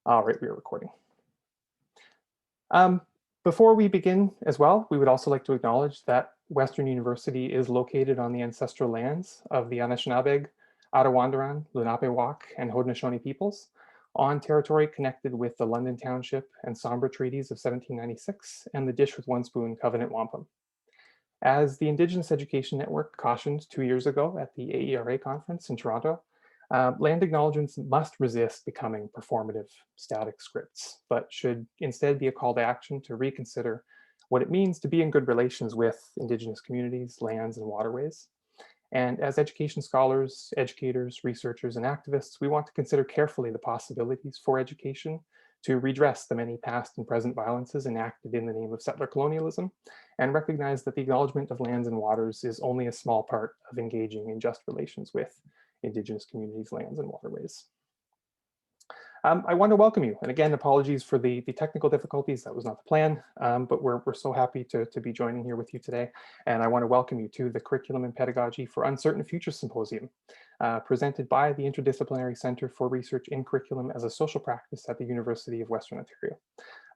All right, we are recording. Before we begin as well, we would also like to acknowledge that Western University is located on the ancestral lands of the Anishinaabe, Arawandran, Lenape-Wauk, and Haudenosaunee peoples, on territory connected with the London Township and Sombra Treaties of 1796 and the Dish with One Spoon Covenant Wampum. As the Indigenous Education Network cautioned 2 years ago at the AERA conference in Toronto, land acknowledgements must resist becoming performative static scripts, but should instead be a call to action to reconsider what it means to be in good relations with Indigenous communities, lands, and waterways. And as education scholars, educators, researchers, and activists, we want to consider carefully the possibilities for education to redress the many past and present violences enacted in the name of settler colonialism, and recognize that the acknowledgement of lands and waters is only a small part of engaging in just relations with Indigenous communities, lands, and waterways. I want to welcome you, and again, apologies for the technical difficulties. That was not the plan, but we're so happy to be joining here with you today. And I want to welcome you to the Curriculum and Pedagogy for Uncertain Futures Symposium, presented by the Interdisciplinary Center for Research in Curriculum as a Social Practice at the University of Western Ontario.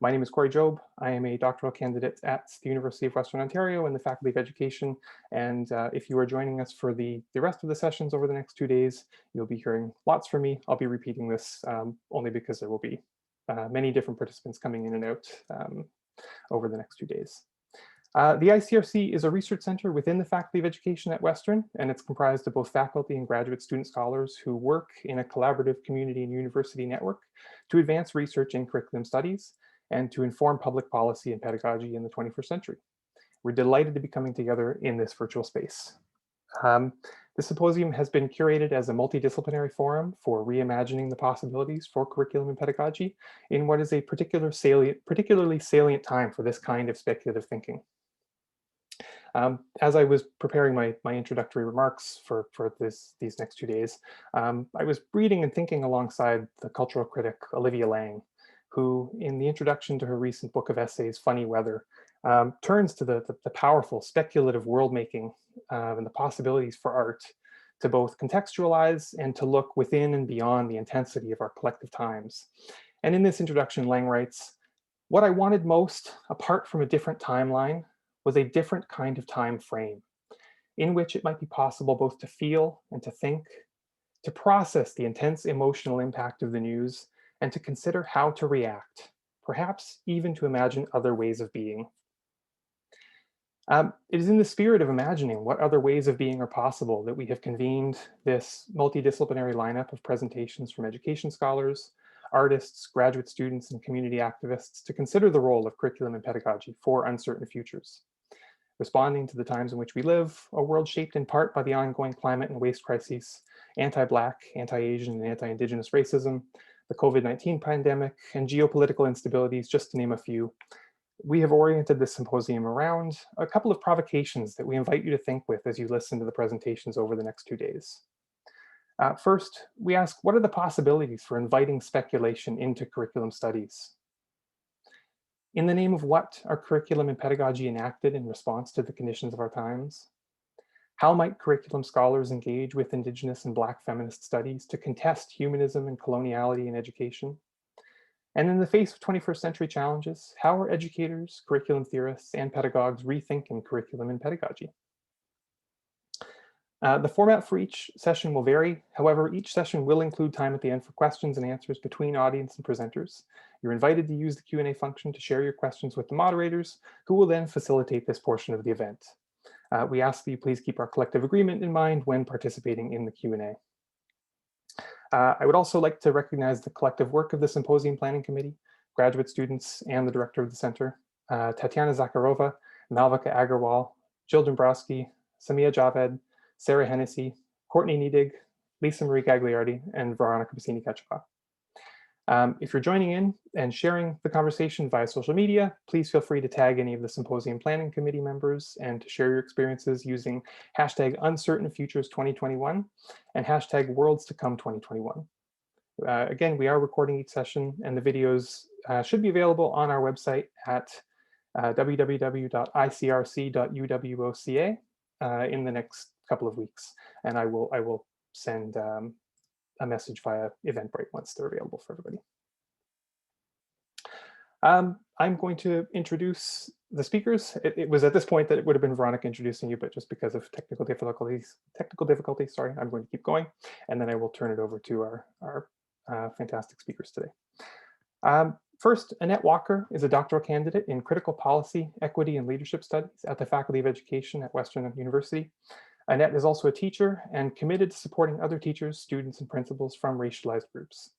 My name is Corey Job. I am a doctoral candidate at the University of Western Ontario in the Faculty of Education. And if you are joining us for the rest of the sessions over the next 2 days, you'll be hearing lots from me. I'll be repeating this only because there will be many different participants coming in and out over the next 2 days. The ICRC is a research center within the Faculty of Education at Western, and it's comprised of both faculty and graduate student scholars who work in a collaborative community and university network to advance research in curriculum studies and to inform public policy and pedagogy in the 21st century. We're delighted to be coming together in this virtual space. The symposium has been curated as a multidisciplinary forum for reimagining the possibilities for curriculum and pedagogy in what is a particularly salient time for this kind of speculative thinking. As I was preparing my introductory remarks for these next 2 days, I was reading and thinking alongside the cultural critic Olivia Laing, who in the introduction to her recent book of essays, Funny Weather, turns to the powerful speculative world-making and the possibilities for art to both contextualize and to look within and beyond the intensity of our collective times. And in this introduction, Laing writes, "What I wanted most, apart from a different timeline, was a different kind of time frame, in which it might be possible both to feel and to think, to process the intense emotional impact of the news, and to consider how to react, perhaps even to imagine other ways of being." It is in the spirit of imagining what other ways of being are possible that we have convened this multidisciplinary lineup of presentations from education scholars, artists, graduate students, and community activists to consider the role of curriculum and pedagogy for uncertain futures. Responding to the times in which we live, a world shaped in part by the ongoing climate and waste crises, anti-Black, anti-Asian, and anti-Indigenous racism, the COVID-19 pandemic, and geopolitical instabilities, just to name a few, we have oriented this symposium around a couple of provocations that we invite you to think with as you listen to the presentations over the next 2 days. First, we ask, what are the possibilities for inviting speculation into curriculum studies? In the name of what are curriculum and pedagogy enacted in response to the conditions of our times? How might curriculum scholars engage with Indigenous and Black feminist studies to contest humanism and coloniality in education? And in the face of 21st century challenges, how are educators, curriculum theorists, and pedagogues rethinking curriculum and pedagogy? The format for each session will vary. However, each session will include time at the end for questions and answers between audience and presenters. You're invited to use the Q&A function to share your questions with the moderators, who will then facilitate this portion of the event. We ask that you please keep our collective agreement in mind when participating in the Q&A. I would also like to recognize the collective work of the Symposium Planning Committee, graduate students, and the director of the center, Tatiana Zakharova, Malvika Agarwal, Jill Dombrowski, Samia Javed, Sarah Hennessy, Courtney Niedig, Lisa Marie Gagliardi, and Veronica Bassini-Kacheva. If you're joining in and sharing the conversation via social media, please feel free to tag any of the Symposium Planning Committee members and to share your experiences using hashtag #UncertainFutures2021 and hashtag WorldsToCome2021. Again, we are recording each session, and the videos should be available on our website at www.icrc.uwoca in the next couple of weeks, and I will send a message via Eventbrite once they're available for everybody. I'm going to introduce the speakers. It was at this point that it would have been Veronica introducing you, but just because of technical difficulties, sorry, I'm going to keep going, and then I will turn it over to our fantastic speakers today. First, Annette Walker is a doctoral candidate in critical policy, equity, and leadership studies at the Faculty of Education at Western University. Annette is also a teacher and committed to supporting other teachers, students, and principals from racialized groups.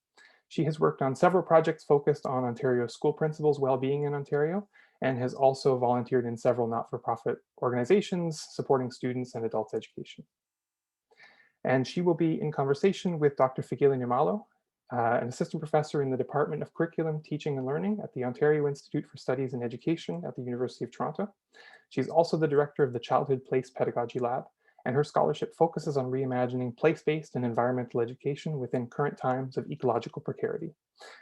She has worked on several projects focused on Ontario school principals' well-being in Ontario, and has also volunteered in several not-for-profit organizations supporting students and adults' education. And she will be in conversation with Dr. Fikile Nxumalo, an assistant professor in the Department of Curriculum, Teaching and Learning at the Ontario Institute for Studies in Education at the University of Toronto. She's also the director of the Childhood Place Pedagogy Lab, and her scholarship focuses on reimagining place-based and environmental education within current times of ecological precarity.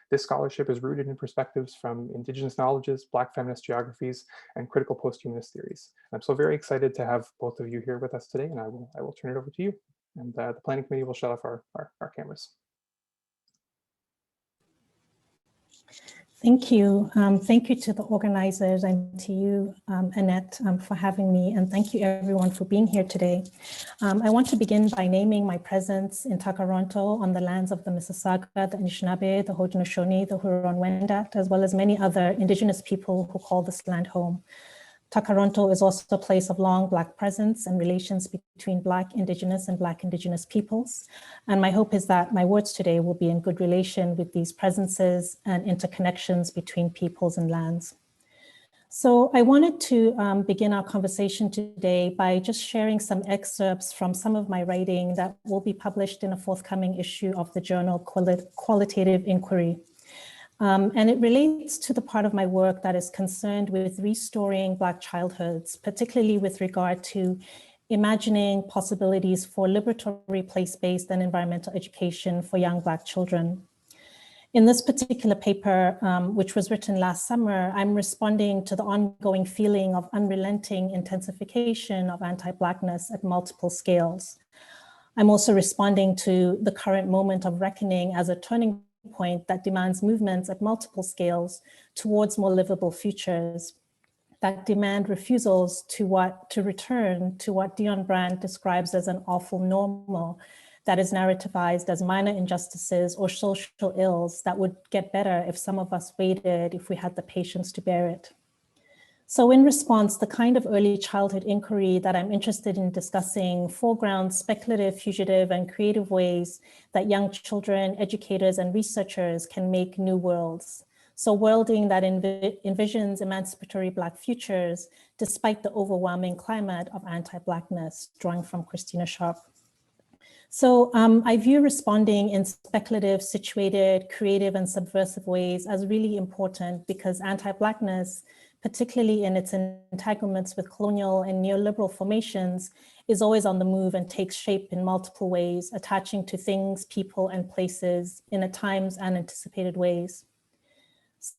This scholarship is rooted in perspectives from Indigenous knowledges, Black feminist geographies, and critical post-humanist theories. I'm so very excited to have both of you here with us today, and I will turn it over to you. And the planning committee will shut off our cameras. Thank you. Thank you to the organizers and to you, Annette, for having me. And thank you everyone for being here today. I want to begin by naming my presence in Takaronto on the lands of the Mississauga, the Anishinaabe, the Haudenosaunee, the Huron-Wendat, as well as many other Indigenous people who call this land home. Takaronto is also a place of long Black presence and relations between Black, Indigenous, and Black Indigenous peoples. And my hope is that my words today will be in good relation with these presences and interconnections between peoples and lands. So I wanted to begin our conversation today by just sharing some excerpts from some of my writing that will be published in a forthcoming issue of the journal Qualitative Inquiry. And it relates to the part of my work that is concerned with restoring Black childhoods, particularly with regard to imagining possibilities for liberatory place-based and environmental education for young Black children. In this particular paper, which was written last summer, I'm responding to the ongoing feeling of unrelenting intensification of anti-Blackness at multiple scales. I'm also responding to the current moment of reckoning as a turning point that demands movements at multiple scales towards more livable futures, that demand refusals to return to what Dion Brand describes as an awful normal that is narrativized as minor injustices or social ills that would get better if some of us waited, if we had the patience to bear it. So in response, the kind of early childhood inquiry that I'm interested in discussing foregrounds speculative, fugitive, and creative ways that young children, educators, and researchers can make new worlds. So worlding that envisions emancipatory Black futures, despite the overwhelming climate of anti-Blackness, drawing from Christina Sharp. So I view responding in speculative, situated, creative, and subversive ways as really important because anti-Blackness, particularly in its entanglements with colonial and neoliberal formations, is always on the move and takes shape in multiple ways, attaching to things, people, and places in at times unanticipated ways.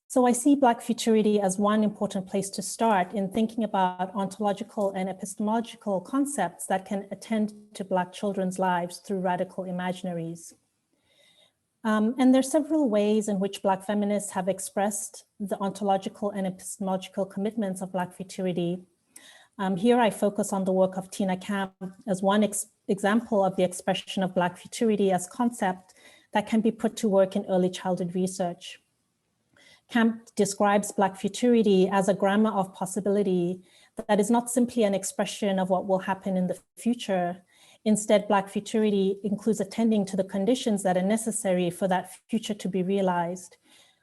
So I see Black futurity as one important place to start in thinking about ontological and epistemological concepts that can attend to Black children's lives through radical imaginaries. And there are several ways in which Black feminists have expressed the ontological and epistemological commitments of Black futurity. Here I focus on the work of Tina Camp as one example of the expression of Black futurity as concept that can be put to work in early childhood research. Camp describes Black futurity as a grammar of possibility that is not simply an expression of what will happen in the future. Instead, Black futurity includes attending to the conditions that are necessary for that future to be realized,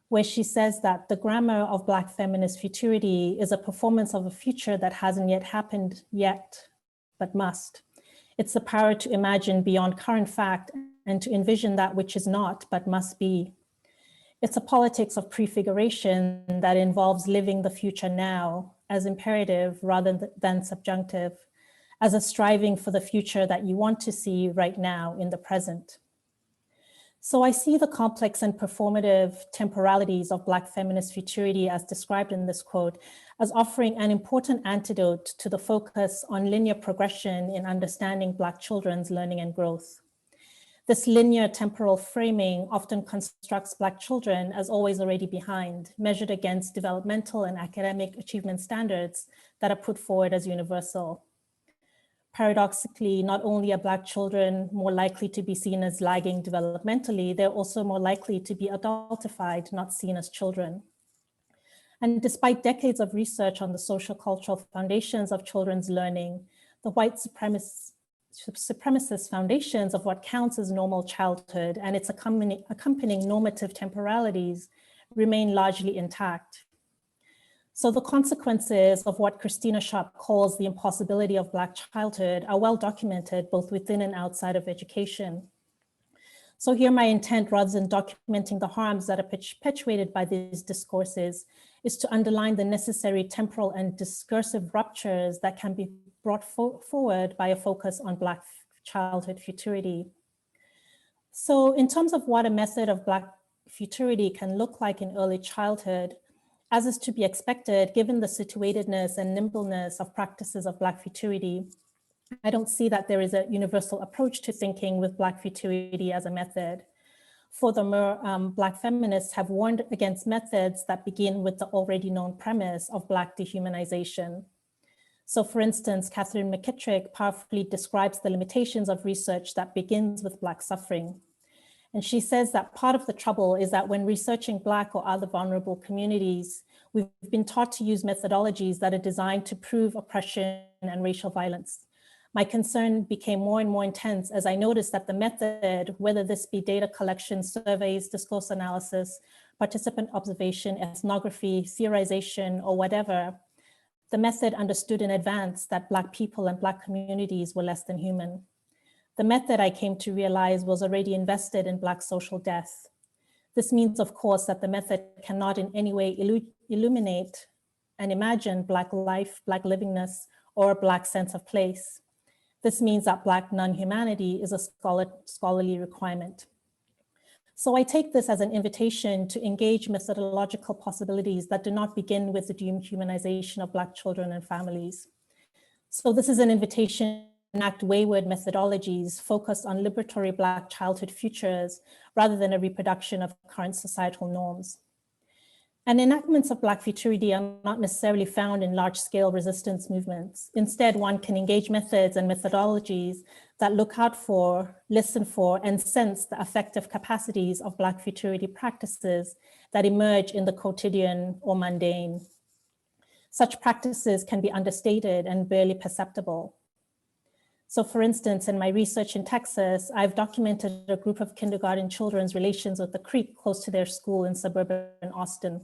where she says that the grammar of Black feminist futurity is a performance of a future that hasn't yet happened yet, but must. It's the power to imagine beyond current fact and to envision that which is not, but must be. It's a politics of prefiguration that involves living the future now as imperative rather than subjunctive, as a striving for the future that you want to see right now in the present. So I see the complex and performative temporalities of Black feminist futurity as described in this quote as offering an important antidote to the focus on linear progression in understanding Black children's learning and growth. This linear temporal framing often constructs Black children as always already behind, measured against developmental and academic achievement standards that are put forward as universal. Paradoxically, not only are Black children more likely to be seen as lagging developmentally, they're also more likely to be adultified, not seen as children. And despite decades of research on the social cultural foundations of children's learning, the white supremacist foundations of what counts as normal childhood and its accompanying normative temporalities remain largely intact. So the consequences of what Christina Sharp calls the impossibility of Black childhood are well documented both within and outside of education. So here my intent, rather than documenting the harms that are perpetuated by these discourses, is to underline the necessary temporal and discursive ruptures that can be brought forward by a focus on Black childhood futurity. So in terms of what a method of Black futurity can look like in early childhood, as is to be expected, given the situatedness and nimbleness of practices of Black futurity, I don't see that there is a universal approach to thinking with Black futurity as a method. Furthermore, Black feminists have warned against methods that begin with the already known premise of Black dehumanization. So for instance, Catherine McKittrick powerfully describes the limitations of research that begins with Black suffering. And she says that part of the trouble is that when researching Black or other vulnerable communities, we've been taught to use methodologies that are designed to prove oppression and racial violence. My concern became more and more intense as I noticed that the method, whether this be data collection, surveys, discourse analysis, participant observation, ethnography, theorization, or whatever, the method understood in advance that Black people and Black communities were less than human. The method, I came to realize, was already invested in Black social death. This means, of course, that the method cannot in any way illuminate and imagine Black life, Black livingness, or a Black sense of place. This means that Black non-humanity is a scholarly requirement. So I take this as an invitation to engage methodological possibilities that do not begin with the dehumanization of Black children and families. So this is an invitation to enact wayward methodologies focused on liberatory Black childhood futures rather than a reproduction of current societal norms. And enactments of Black futurity are not necessarily found in large-scale resistance movements. Instead, one can engage methods and methodologies that look out for, listen for, and sense the affective capacities of Black futurity practices that emerge in the quotidian or mundane. Such practices can be understated and barely perceptible. So for instance, in my research in Texas, I've documented a group of kindergarten children's relations with the creek close to their school in suburban Austin.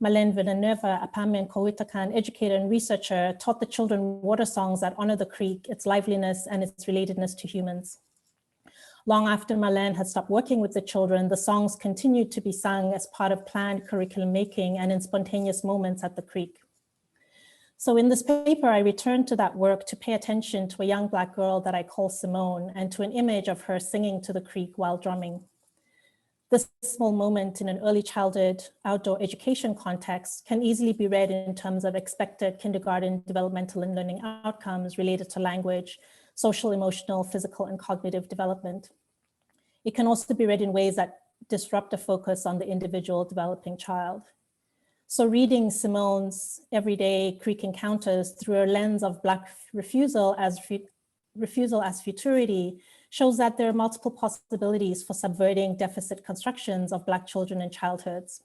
Marlene Villanueva, a Pame Kowitakan educator and researcher, taught the children water songs that honor the creek, its liveliness, and its relatedness to humans. Long after Marlene had stopped working with the children, the songs continued to be sung as part of planned curriculum making and in spontaneous moments at the creek. So in this paper, I returned to that work to pay attention to a young Black girl that I call Simone and to an image of her singing to the creek while drumming. This small moment in an early childhood outdoor education context can easily be read in terms of expected kindergarten developmental and learning outcomes related to language, social, emotional, physical, and cognitive development. It can also be read in ways that disrupt a focus on the individual developing child. So reading Simone's everyday creek encounters through a lens of Black refusal as futurity shows that there are multiple possibilities for subverting deficit constructions of Black children and childhoods.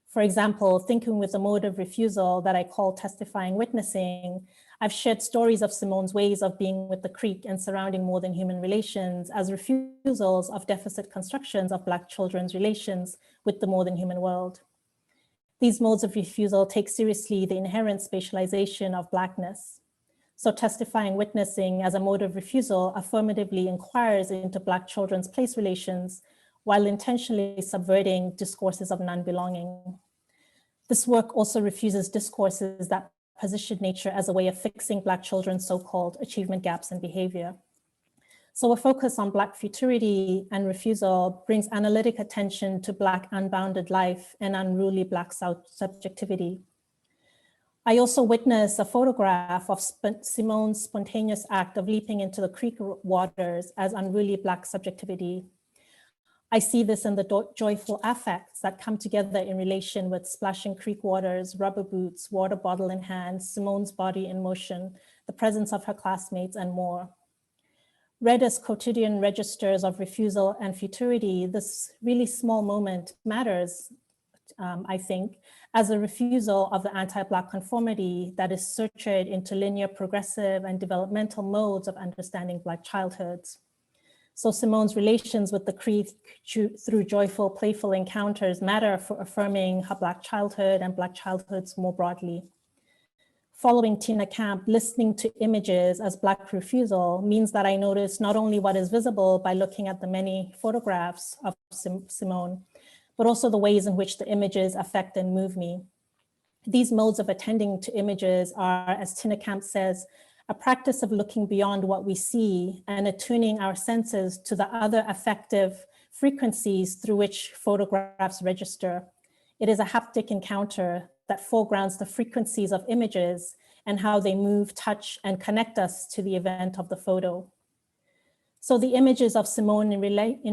For example, thinking with the mode of refusal that I call testifying witnessing, I've shared stories of Simone's ways of being with the creek and surrounding more than human relations as refusals of deficit constructions of Black children's relations with the more than human world. These modes of refusal take seriously the inherent spatialization of Blackness. So testifying witnessing as a mode of refusal affirmatively inquires into Black children's place relations while intentionally subverting discourses of non-belonging. This work also refuses discourses that position nature as a way of fixing Black children's so-called achievement gaps in behavior. So a focus on Black futurity and refusal brings analytic attention to Black unbounded life and unruly Black subjectivity. I also witnessed a photograph of Simone's spontaneous act of leaping into the creek waters as unruly Black subjectivity. I see this in the joyful affects that come together in relation with splashing creek waters, rubber boots, water bottle in hand, Simone's body in motion, the presence of her classmates, and more. Read as quotidian registers of refusal and futurity, this really small moment matters, I think, as a refusal of the anti-Black conformity that is sutured into linear, progressive, and developmental modes of understanding Black childhoods. So Simone's relations with the creek through joyful, playful encounters matter for affirming her Black childhood and Black childhoods more broadly. Following Tina Camp, listening to images as Black refusal means that I notice not only what is visible by looking at the many photographs of Simone, but also the ways in which the images affect and move me. These modes of attending to images are, as Tina Camp says, a practice of looking beyond what we see and attuning our senses to the other affective frequencies through which photographs register. It is a haptic encounter that foregrounds the frequencies of images and how they move, touch, and connect us to the event of the photo. So the images of Simone in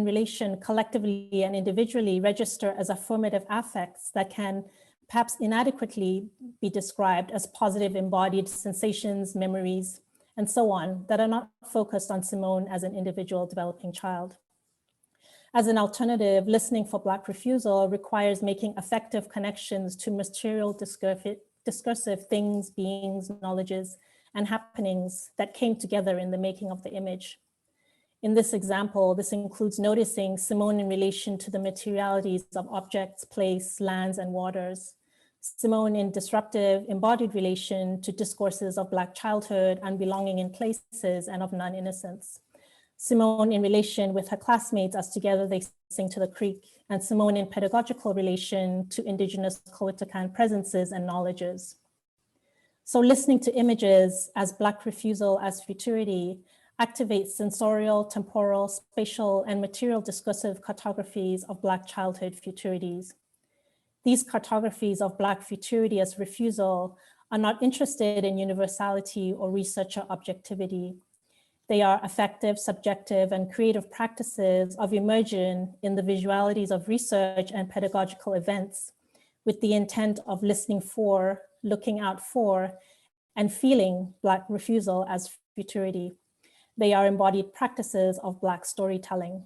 relation collectively and individually register as affirmative affects that can perhaps inadequately be described as positive embodied sensations, memories, and so on, that are not focused on Simone as an individual developing child. As an alternative, listening for Black refusal requires making effective connections to material discursive things, beings, knowledges, and happenings that came together in the making of the image. In this example, this includes noticing Simone in relation to the materialities of objects, place, lands, and waters. Simone in disruptive, embodied relation to discourses of Black childhood and belonging in places and of non-innocence. Simone in relation with her classmates as together they sing to the creek, and Simone in pedagogical relation to indigenous Coatican presences and knowledges. So listening to images as Black refusal as futurity activates sensorial, temporal, spatial, and material discursive cartographies of Black childhood futurities. These cartographies of Black futurity as refusal are not interested in universality or researcher objectivity. They are affective, subjective, and creative practices of immersion in the visualities of research and pedagogical events with the intent of listening for, looking out for, and feeling Black refusal as futurity. They are embodied practices of Black storytelling.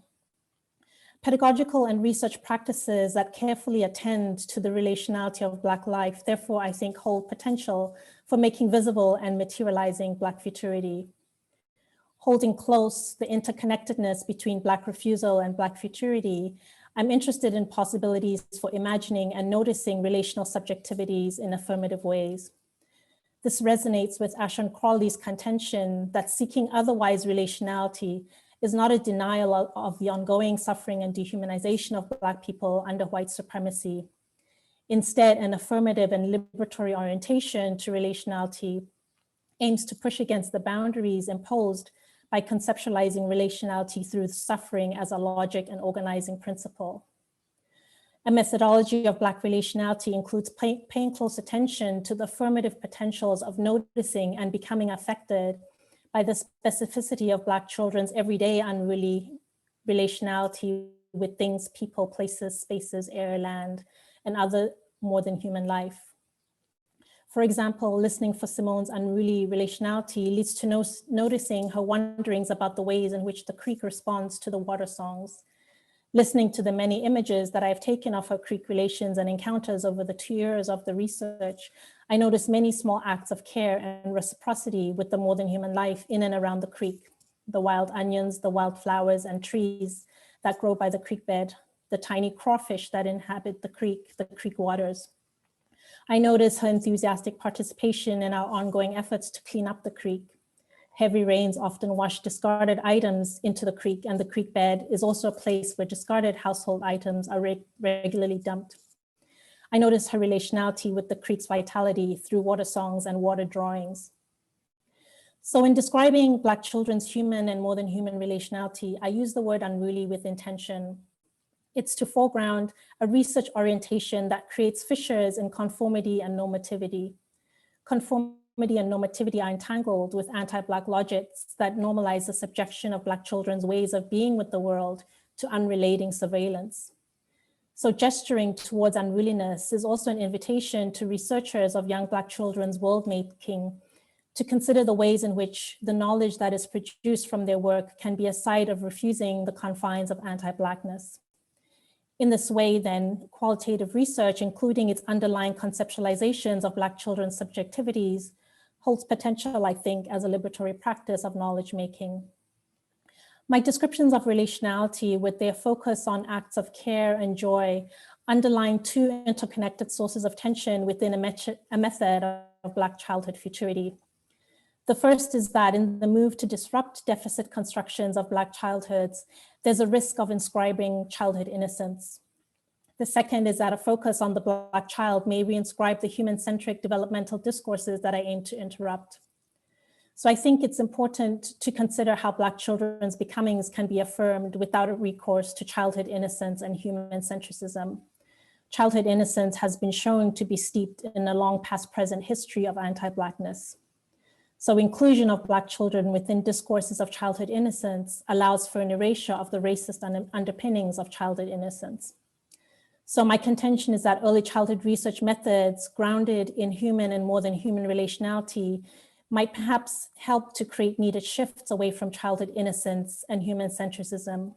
Pedagogical and research practices that carefully attend to the relationality of Black life, therefore, I think hold potential for making visible and materializing Black futurity. Holding close the interconnectedness between Black refusal and Black futurity, I'm interested in possibilities for imagining and noticing relational subjectivities in affirmative ways. This resonates with Ashon Crawley's contention that seeking otherwise relationality is not a denial of the ongoing suffering and dehumanization of Black people under white supremacy. Instead, an affirmative and liberatory orientation to relationality aims to push against the boundaries imposed by conceptualizing relationality through suffering as a logic and organizing principle. A methodology of Black relationality includes paying close attention to the affirmative potentials of noticing and becoming affected by the specificity of Black children's everyday unruly relationality with things, people, places, spaces, air, land, and other more than human life. For example, listening for Simone's unruly relationality leads to noticing her wonderings about the ways in which the creek responds to the water songs. Listening to the many images that I've taken of her creek relations and encounters over the 2 years of the research, I noticed many small acts of care and reciprocity with the more than human life in and around the creek, the wild onions, the wildflowers and trees that grow by the creek bed, the tiny crawfish that inhabit the creek waters. I noticed her enthusiastic participation in our ongoing efforts to clean up the creek. Heavy rains often wash discarded items into the creek, and the creek bed is also a place where discarded household items are regularly dumped. I noticed her relationality with the creek's vitality through water songs and water drawings. So in describing Black children's human and more than human relationality, I use the word unruly with intention. It's to foreground a research orientation that creates fissures in conformity and normativity. conformity and normativity are entangled with anti-Black logics that normalize the subjection of Black children's ways of being with the world to unrelating surveillance. So gesturing towards unwillingness is also an invitation to researchers of young Black children's world making to consider the ways in which the knowledge that is produced from their work can be a side of refusing the confines of anti-Blackness. In this way, then, qualitative research, including its underlying conceptualizations of Black children's subjectivities, holds potential, I think, as a liberatory practice of knowledge making. My descriptions of relationality, with their focus on acts of care and joy, underline two interconnected sources of tension within a method of Black childhood futurity. The first is that in the move to disrupt deficit constructions of Black childhoods, there's a risk of inscribing childhood innocence. The second is that a focus on the Black child may reinscribe the human-centric developmental discourses that I aim to interrupt. So I think it's important to consider how Black children's becomings can be affirmed without a recourse to childhood innocence and human centricism. Childhood innocence has been shown to be steeped in a long past present history of anti-Blackness. So inclusion of Black children within discourses of childhood innocence allows for an erasure of the racist underpinnings of childhood innocence. So my contention is that early childhood research methods grounded in human and more than human relationality might perhaps help to create needed shifts away from childhood innocence and human centricism.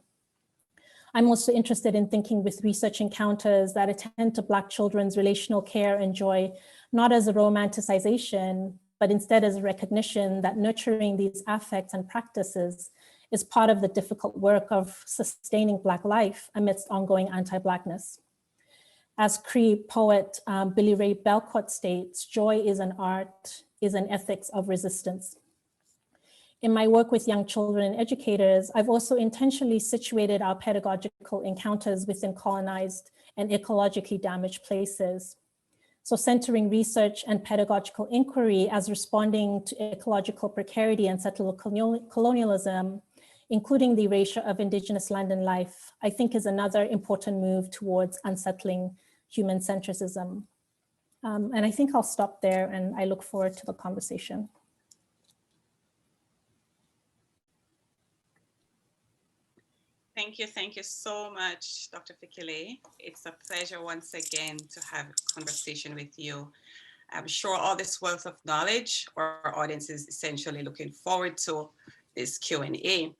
I'm also interested in thinking with research encounters that attend to Black children's relational care and joy, not as a romanticization, but instead as a recognition that nurturing these affects and practices is part of the difficult work of sustaining Black life amidst ongoing anti-Blackness. As Cree poet Billy Ray Belcourt states, joy is an art, is an ethics of resistance. In my work with young children and educators, I've also intentionally situated our pedagogical encounters within colonized and ecologically damaged places. So centering research and pedagogical inquiry as responding to ecological precarity and settler colonialism, including the erasure of Indigenous land and life, I think is another important move towards unsettling human centricism. And I think I'll stop there, and I look forward to the conversation. Thank you so much, Dr. Fikile. It's a pleasure once again to have a conversation with you. I'm sure all this wealth of knowledge, our audience is essentially looking forward to this Q&A.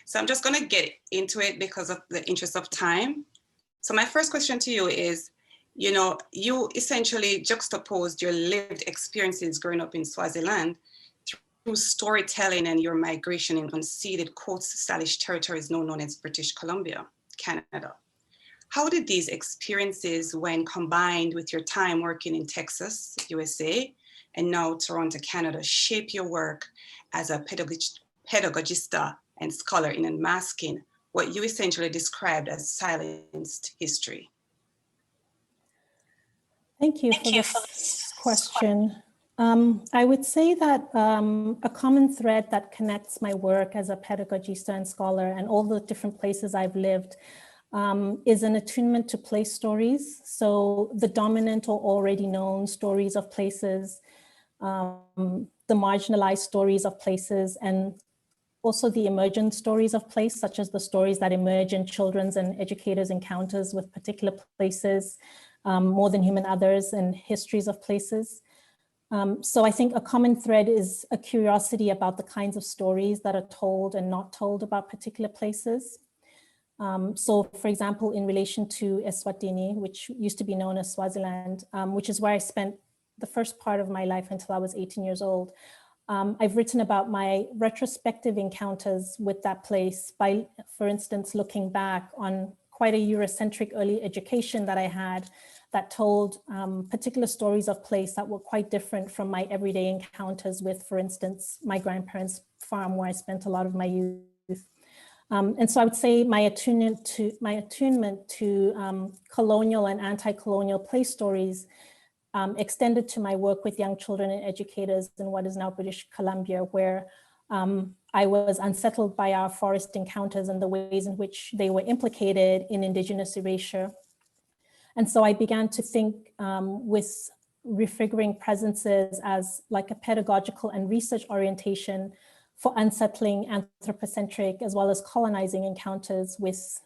So I'm just gonna get into it because of the interest of time. So my first question to you is, you essentially juxtaposed your lived experiences growing up in Swaziland through storytelling and your migration in unceded Coast-Salish territories now known as British Columbia, Canada. How did these experiences, when combined with your time working in Texas, USA, and now Toronto, Canada, shape your work as a pedagogista and scholar in unmasking what you essentially described as silenced history? Thank you for this question. I would say that a common thread that connects my work as a pedagogista and scholar and all the different places I've lived is an attunement to place stories. So the dominant or already known stories of places, the marginalized stories of places, and also the emergent stories of place, such as the stories that emerge in children's and educators' encounters with particular places, more than human others, and histories of places. So I think a common thread is a curiosity about the kinds of stories that are told and not told about particular places. So for example, in relation to Eswatini, which used to be known as Swaziland, which is where I spent the first part of my life until I was 18 years old. I've written about my retrospective encounters with that place by, for instance, looking back on quite a Eurocentric early education that I had that told particular stories of place that were quite different from my everyday encounters with, for instance, my grandparents' farm where I spent a lot of my youth. And so I would say my attunement to colonial and anti-colonial place stories extended to my work with young children and educators in what is now British Columbia, where I was unsettled by our forest encounters and the ways in which they were implicated in Indigenous erasure. And so I began to think with refiguring presences as like a pedagogical and research orientation for unsettling anthropocentric as well as colonizing encounters with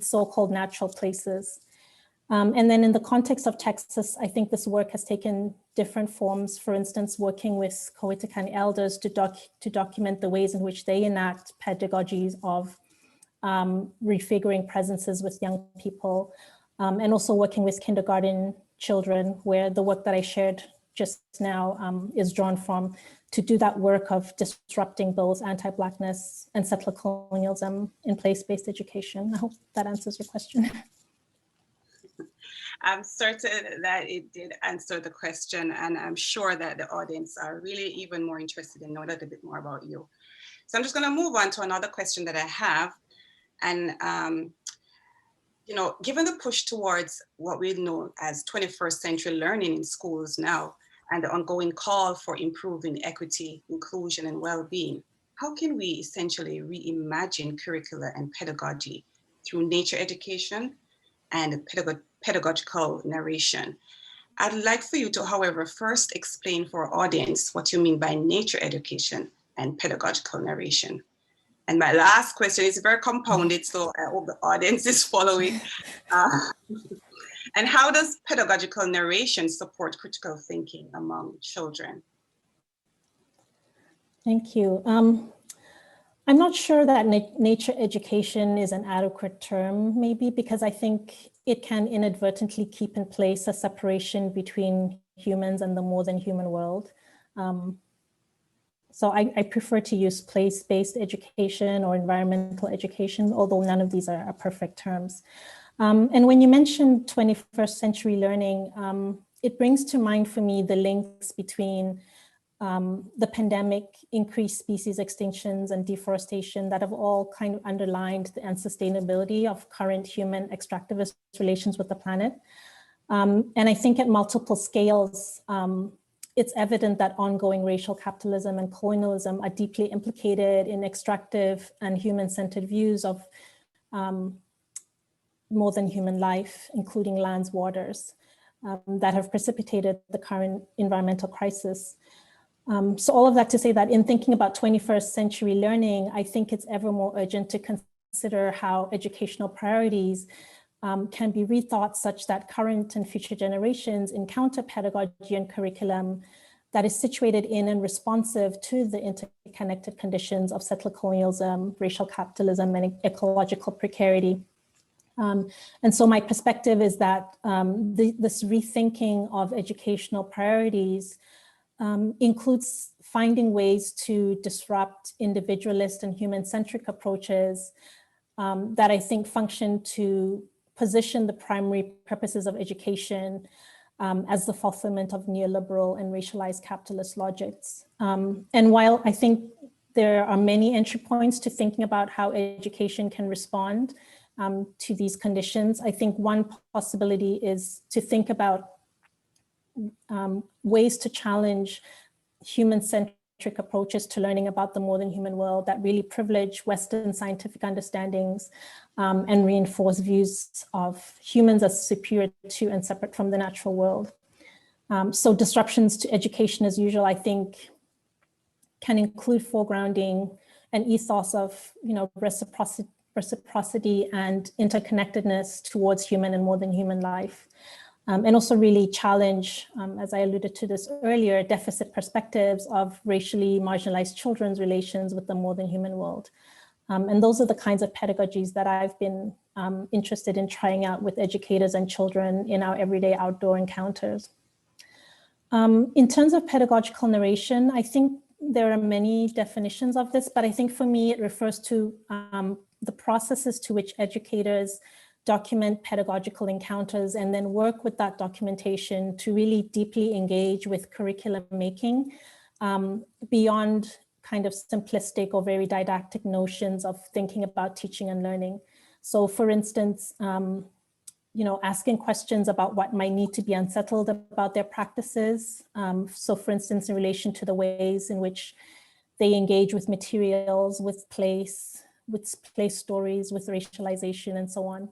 so-called natural places. And then in the context of Texas, I think this work has taken different forms. For instance, working with Coetecan elders to document the ways in which they enact pedagogies of refiguring presences with young people, and also working with kindergarten children, where the work that I shared just now is drawn from, to do that work of disrupting both anti-Blackness and settler colonialism in place-based education. I hope that answers your question. I'm certain that it did answer the question, and I'm sure that the audience are really even more interested in knowing a little bit more about you. So I'm just going to move on to another question that I have. And, you know, given the push towards what we know as 21st century learning in schools now, and the ongoing call for improving equity, inclusion, and well-being, how can we essentially reimagine curricula and pedagogy through nature education and pedagogical narration? I'd like for you to, however, first explain for our audience what you mean by nature education and pedagogical narration. And my last question is very compounded, so I hope the audience is following. And how does pedagogical narration support critical thinking among children? Thank you. I'm not sure that nature education is an adequate term, maybe, because I think it can inadvertently keep in place a separation between humans and the more than human world. So I prefer to use place-based education or environmental education, although none of these are perfect terms. And when you mentioned 21st century learning, it brings to mind for me the links between the pandemic, increased species extinctions and deforestation that have all kind of underlined the unsustainability of current human extractivist relations with the planet. And I think at multiple scales, it's evident that ongoing racial capitalism and colonialism are deeply implicated in extractive and human-centered views of more than human life, including lands, waters, that have precipitated the current environmental crisis. So all of that to say that in thinking about 21st century learning, I think it's ever more urgent to consider how educational priorities can be rethought such that current and future generations encounter pedagogy and curriculum that is situated in and responsive to the interconnected conditions of settler colonialism, racial capitalism, and ecological precarity. And so my perspective is that this rethinking of educational priorities includes finding ways to disrupt individualist and human-centric approaches that I think function to position the primary purposes of education as the fulfillment of neoliberal and racialized capitalist logics. And while I think there are many entry points to thinking about how education can respond to these conditions, I think one possibility is to think about ways to challenge human-centric approaches to learning about the more than human world that really privilege Western scientific understandings and reinforce views of humans as superior to and separate from the natural world. So disruptions to education as usual, I think, can include foregrounding an ethos of, you know, reciprocity and interconnectedness towards human and more than human life. And also really challenge, as I alluded to this earlier, deficit perspectives of racially marginalized children's relations with the more than human world. And those are the kinds of pedagogies that I've been interested in trying out with educators and children in our everyday outdoor encounters. In terms of pedagogical narration, I think there are many definitions of this, but I think for me, it refers to the processes to which educators document pedagogical encounters and then work with that documentation to really deeply engage with curriculum making beyond kind of simplistic or very didactic notions of thinking about teaching and learning. So for instance, you know, asking questions about what might need to be unsettled about their practices. So for instance, in relation to the ways in which they engage with materials, with place stories, with racialization and so on.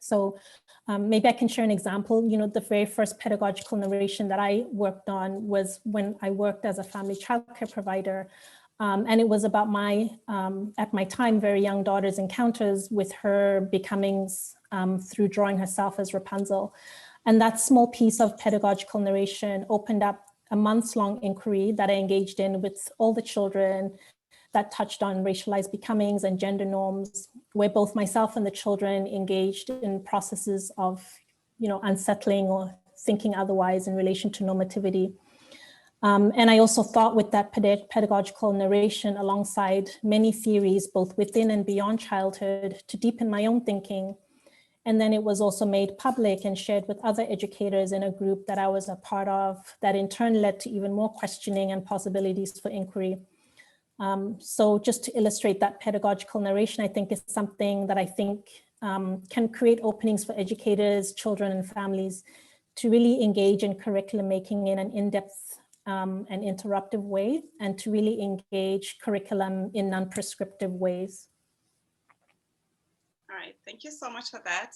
So maybe I can share an example. You know, the very first pedagogical narration that I worked on was when I worked as a family childcare provider. And it was about my, at my time, very young daughter's encounters with her becomings through drawing herself as Rapunzel. And that small piece of pedagogical narration opened up a months-long inquiry that I engaged in with all the children that touched on racialized becomings and gender norms, where both myself and the children engaged in processes of, you know, unsettling or thinking otherwise in relation to normativity. And I also thought with that pedagogical narration alongside many theories, both within and beyond childhood, to deepen my own thinking. And then it was also made public and shared with other educators in a group that I was a part of, that in turn led to even more questioning and possibilities for inquiry. So just to illustrate that pedagogical narration, I think is something that I think can create openings for educators, children, and families to really engage in curriculum making in an in-depth and interruptive way, and to really engage curriculum in non-prescriptive ways. All right, thank you so much for that.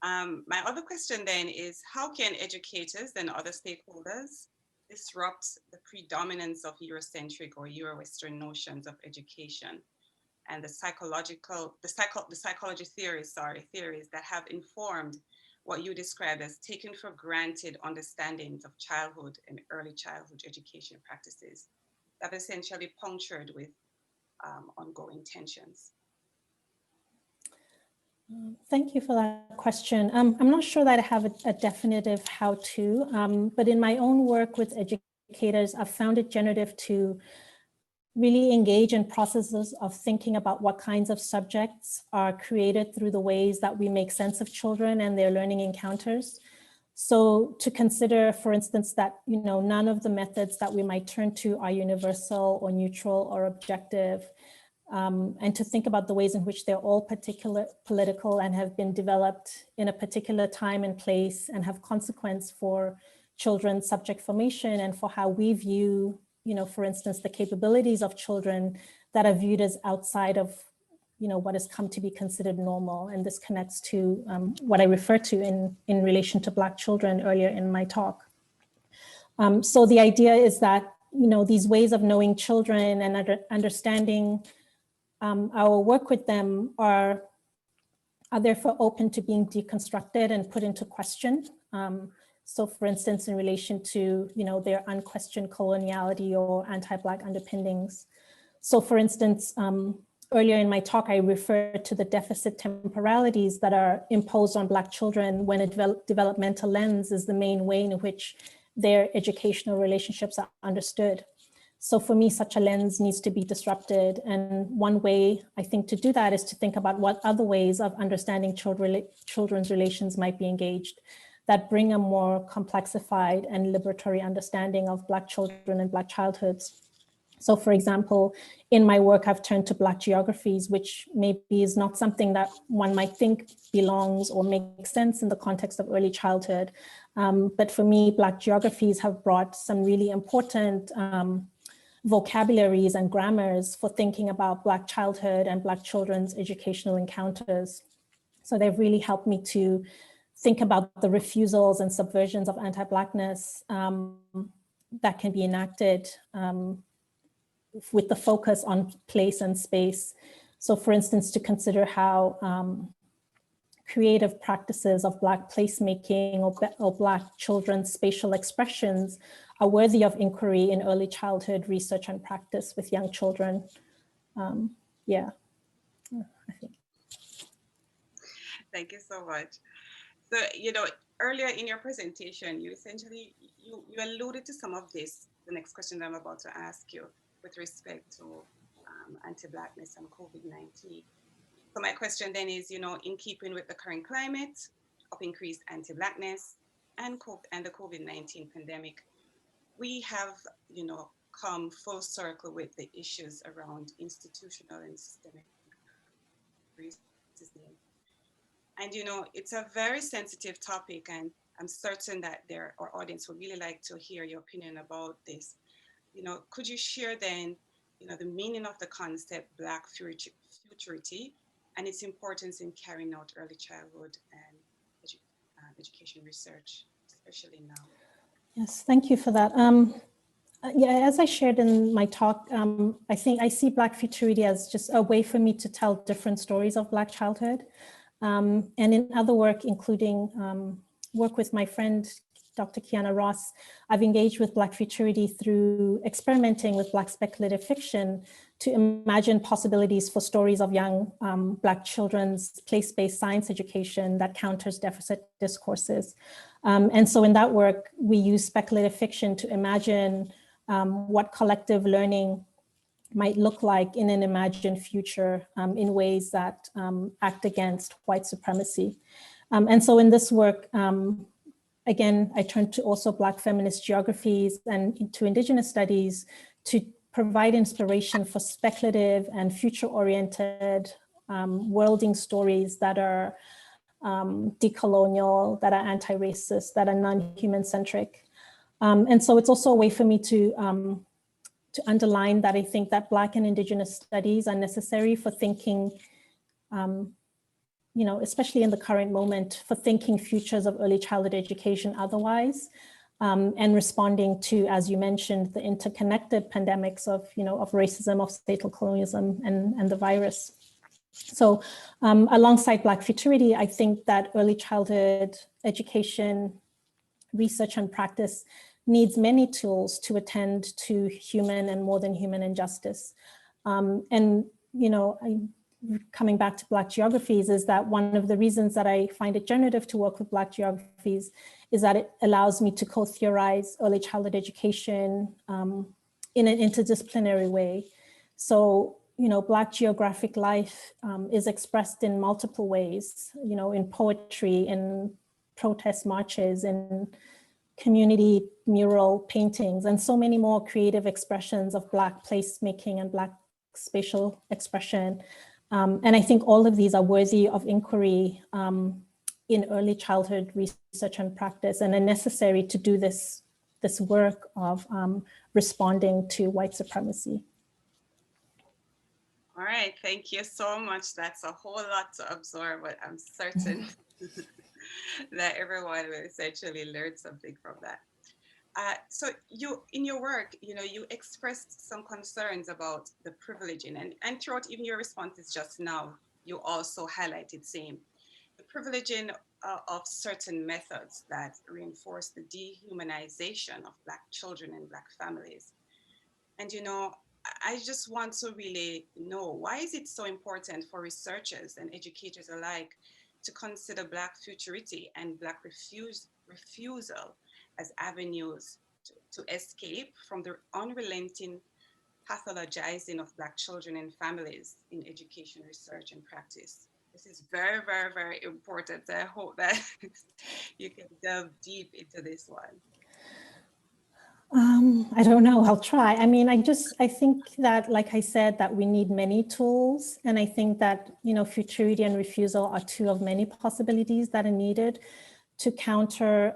My other question then is, how can educators and other stakeholders disrupt the predominance of Eurocentric or Euro-Western notions of education and the psychology theories that have informed what you described as taken for granted understandings of childhood and early childhood education practices that are essentially punctured with ongoing tensions? Thank you for that question. I'm not sure that I have a definitive how-to, but in my own work with educators, I've found it generative to really engage in processes of thinking about what kinds of subjects are created through the ways that we make sense of children and their learning encounters. So to consider, for instance, that, you know, none of the methods that we might turn to are universal or neutral or objective. And to think about the ways in which they're all political and have been developed in a particular time and place and have consequence for children's subject formation and for how we view, you know, for instance, the capabilities of children that are viewed as outside of, you know, what has come to be considered normal. And this connects to what I referred to in relation to Black children earlier in my talk. So the idea is that, you know, these ways of knowing children and understanding our work with them are therefore open to being deconstructed and put into question. So for instance, in relation to, you know, their unquestioned coloniality or anti-Black underpinnings. So for instance, earlier in my talk, I referred to the deficit temporalities that are imposed on Black children when a developmental lens is the main way in which their educational relationships are understood. So for me, such a lens needs to be disrupted. And one way I think to do that is to think about what other ways of understanding children's relations might be engaged that bring a more complexified and liberatory understanding of Black children and Black childhoods. So for example, in my work, I've turned to Black geographies, which maybe is not something that one might think belongs or makes sense in the context of early childhood. But for me, Black geographies have brought some really important vocabularies and grammars for thinking about Black childhood and Black children's educational encounters. So they've really helped me to think about the refusals and subversions of anti-Blackness that can be enacted with the focus on place and space. So for instance, to consider how creative practices of Black placemaking or Black children's spatial expressions are worthy of inquiry in early childhood research and practice with young children. Yeah, I think. Thank you so much. So, you know, earlier in your presentation, you essentially, you alluded to some of this, the next question that I'm about to ask you with respect to anti-Blackness and COVID-19. So my question then is, you know, in keeping with the current climate of increased anti-Blackness and the COVID-19 pandemic, we have, you know, come full circle with the issues around institutional and systemic racism. And, you know, it's a very sensitive topic, and I'm certain that our audience would really like to hear your opinion about this. You know, could you share then, you know, the meaning of the concept Black futurity and its importance in carrying out early childhood and education research, especially now. Yes, thank you for that. Yeah, as I shared in my talk, I think I see Black futurity as just a way for me to tell different stories of Black childhood. And in other work, including work with my friend, Dr. Kiana Ross, I've engaged with Black futurity through experimenting with Black speculative fiction to imagine possibilities for stories of young Black children's place-based science education that counters deficit discourses. And so in that work, we use speculative fiction to imagine what collective learning might look like in an imagined future in ways that act against white supremacy. And so in this work, again, I turned to also Black feminist geographies and to Indigenous studies to provide inspiration for speculative and future-oriented worlding stories that are decolonial, that are anti-racist, that are non-human centric. And so it's also a way for me to underline that I think that Black and Indigenous studies are necessary for thinking, you know, especially in the current moment, for thinking futures of early childhood education otherwise, and responding to, as you mentioned, the interconnected pandemics of, you know, of racism, of statal colonialism, and the virus. So alongside Black futurity, I think that early childhood education research and practice needs many tools to attend to human and more than human injustice. And, you know, coming back to Black geographies is that one of the reasons that I find it generative to work with Black geographies is that it allows me to co-theorize early childhood education in an interdisciplinary way. So, you know, Black geographic life is expressed in multiple ways, you know, in poetry, in protest marches, in community mural paintings, and so many more creative expressions of Black placemaking and Black spatial expression. And I think all of these are worthy of inquiry in early childhood research and practice, and are necessary to do this work of responding to white supremacy. All right, thank you so much. That's a whole lot to absorb, but I'm certain that everyone will essentially learn something from that. So you, in your work, you know, you expressed some concerns about the privileging, and throughout even your responses just now, you also highlighted same, the privileging of certain methods that reinforce the dehumanization of Black children and Black families. And, you know, I just want to really know, why is it so important for researchers and educators alike to consider Black futurity and Black refusal as avenues to escape from the unrelenting pathologizing of Black children and families in education, research, and practice? This is very, very, very important. I hope that you can delve deep into this one. I don't know, I'll try. I mean, I think that, like I said, that we need many tools. And I think that, you know, futurity and refusal are two of many possibilities that are needed to counter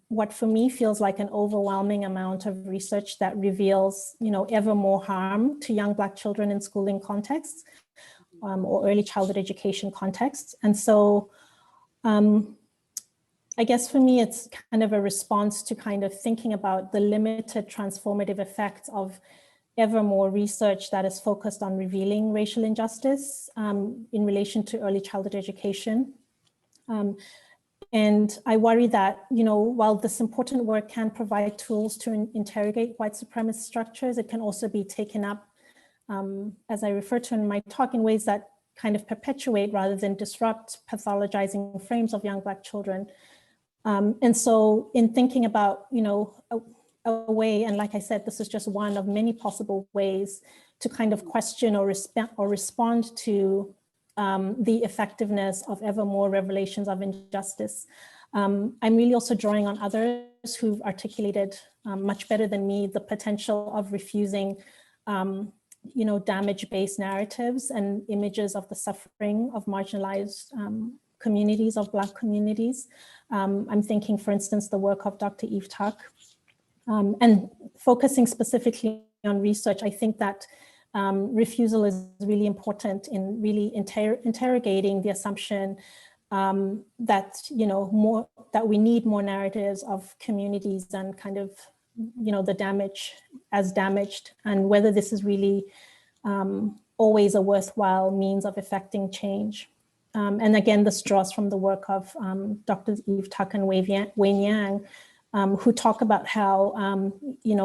what for me feels like an overwhelming amount of research that reveals, you know, ever more harm to young Black children in schooling contexts or early childhood education contexts. And so I guess for me, it's kind of a response to kind of thinking about the limited transformative effects of ever more research that is focused on revealing racial injustice in relation to early childhood education. And I worry that, you know, while this important work can provide tools to interrogate white supremacist structures, it can also be taken up, as I refer to in my talk, in ways that kind of perpetuate rather than disrupt pathologizing frames of young Black children. And so in thinking about, you know, a way, and like I said, this is just one of many possible ways to kind of question or respond to the effectiveness of ever more revelations of injustice. I'm really also drawing on others who've articulated much better than me the potential of refusing, you know, damage-based narratives and images of the suffering of marginalized communities, of Black communities. I'm thinking, for instance, the work of Dr. Eve Tuck, and focusing specifically on research. I think that refusal is really important in really interrogating the assumption that, that we need more narratives of communities and kind of, the damage as damaged, and whether this is really always a worthwhile means of effecting change. And again, this draws from the work of Dr. Eve Tuck and Wayne Yang, who talk about how,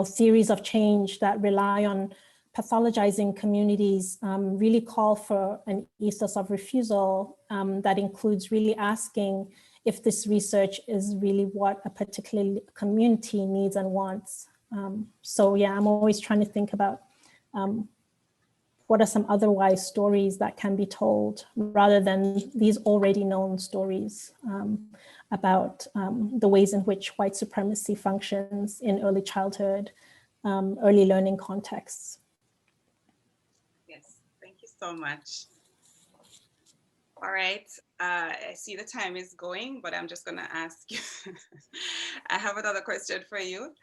theories of change that rely on pathologizing communities really call for an ethos of refusal that includes really asking if this research is really what a particular community needs and wants. So yeah, I'm always trying to think about what are some otherwise stories that can be told rather than these already known stories about the ways in which white supremacy functions in early childhood, early learning contexts. Yes, thank you so much. All right, I see the time is going, but I'm just gonna ask you, I have another question for you.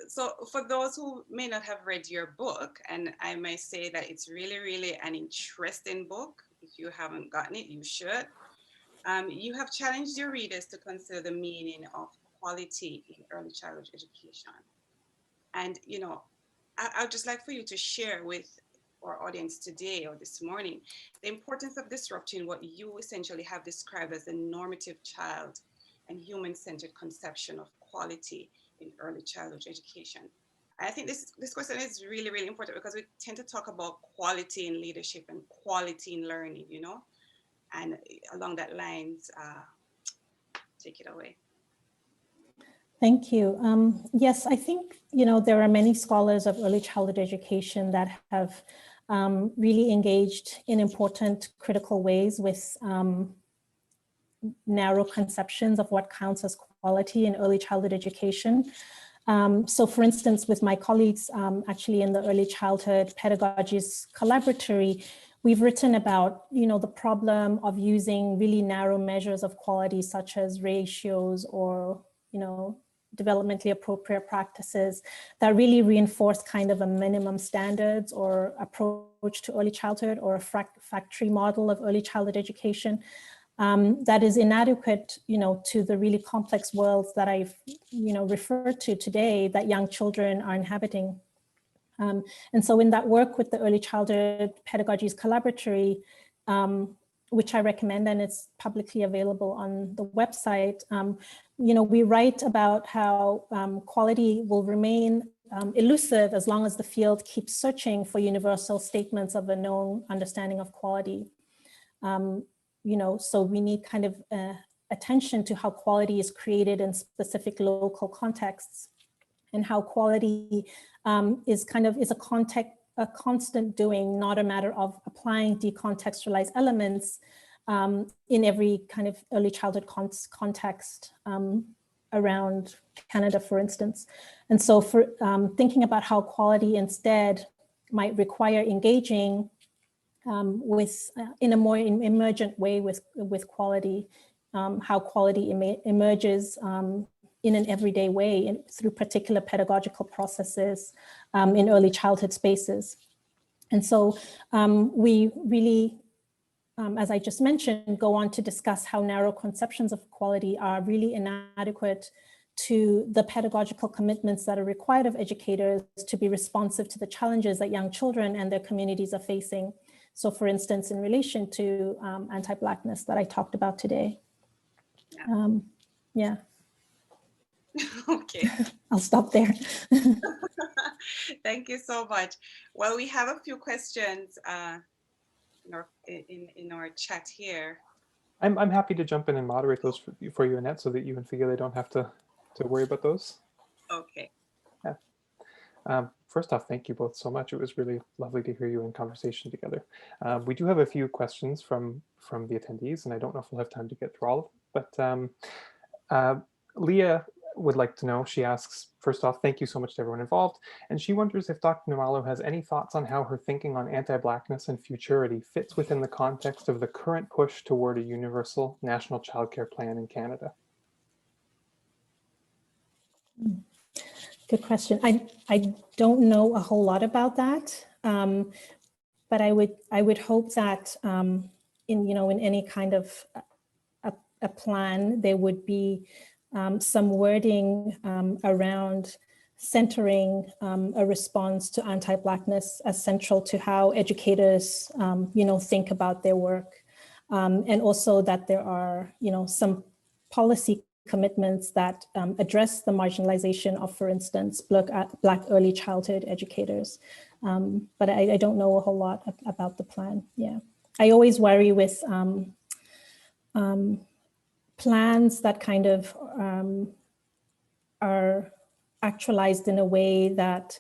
So for those who may not have read your book, and I may say that it's really, really an interesting book. If you haven't gotten it, you should. You have challenged your readers to consider the meaning of quality in early childhood education. And, I'd just like for you to share with our audience today or this morning, the importance of disrupting what you essentially have described as a normative child and human-centered conception of quality in early childhood education. I think this question is really, really important because we tend to talk about quality in leadership and quality in learning, and along that lines, take it away. Thank you. Yes, I think, there are many scholars of early childhood education that have really engaged in important critical ways with narrow conceptions of what counts as quality in early childhood education. So for instance, with my colleagues actually in the early childhood pedagogies collaboratory, we've written about, the problem of using really narrow measures of quality such as ratios or, developmentally appropriate practices that really reinforce kind of a minimum standards or approach to early childhood or a factory model of early childhood education that is inadequate, to the really complex worlds that I've, referred to today that young children are inhabiting. And so in that work with the Early Childhood Pedagogies Collaboratory, which I recommend, and it's publicly available on the website, we write about how quality will remain elusive as long as the field keeps searching for universal statements of a known understanding of quality. So we need kind of attention to how quality is created in specific local contexts, and how quality is a constant doing, not a matter of applying decontextualized elements in every kind of early childhood context around Canada, for instance. And so for thinking about how quality instead might require engaging in a more emergent way with quality, how quality emerges in an everyday way through particular pedagogical processes in early childhood spaces. And so we really, as I just mentioned, go on to discuss how narrow conceptions of quality are really inadequate to the pedagogical commitments that are required of educators to be responsive to the challenges that young children and their communities are facing. So for instance, in relation to anti-Blackness that I talked about today. Yeah. Okay. I'll stop there. Thank you so much. Well, we have a few questions in our chat here. I'm happy to jump in and moderate those for you, Annette, so that you and Fikile don't have to worry about those. Okay. Yeah. First off, thank you both so much. It was really lovely to hear you in conversation together. We do have a few questions from the attendees, and I don't know if we'll have time to get through all of them, but Leah would like to know, she asks, first off, thank you so much to everyone involved. And she wonders if Dr. Nxumalo has any thoughts on how her thinking on anti-Blackness and futurity fits within the context of the current push toward a universal national childcare plan in Canada. Good question. I don't know a whole lot about that. But I would hope that in any kind of a plan, there would be some wording around centering a response to anti-Blackness as central to how educators, think about their work. And also that there are, some policy commitments that address the marginalization of, for instance, Black early childhood educators. But I don't know a whole lot about the plan. Yeah, I always worry with plans that kind of are actualized in a way that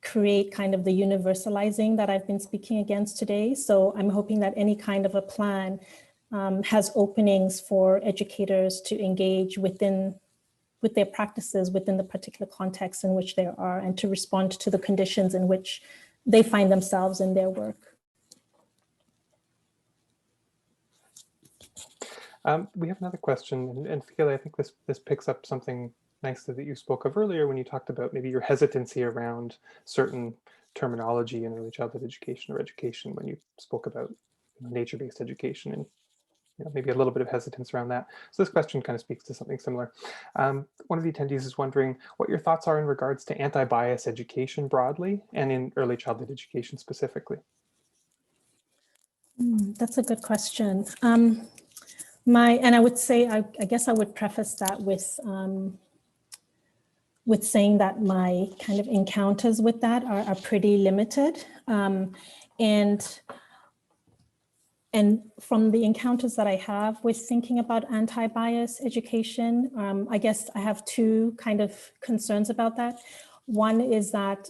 create kind of the universalizing that I've been speaking against today. So I'm hoping that any kind of a plan has openings for educators to engage with their practices within the particular context in which they are, and to respond to the conditions in which they find themselves in their work. We have another question, and Fikile, I think this picks up something nicely that you spoke of earlier when you talked about maybe your hesitancy around certain terminology in early childhood education or education, when you spoke about nature-based education, and maybe a little bit of hesitance around that. So this question kind of speaks to something similar. One of the attendees is wondering what your thoughts are in regards to anti-bias education broadly and in early childhood education specifically. That's a good question. And I would say, I guess I would preface that with saying that my kind of encounters with that are pretty limited. And from the encounters that I have with thinking about anti-bias education, I guess I have two kind of concerns about that. One is that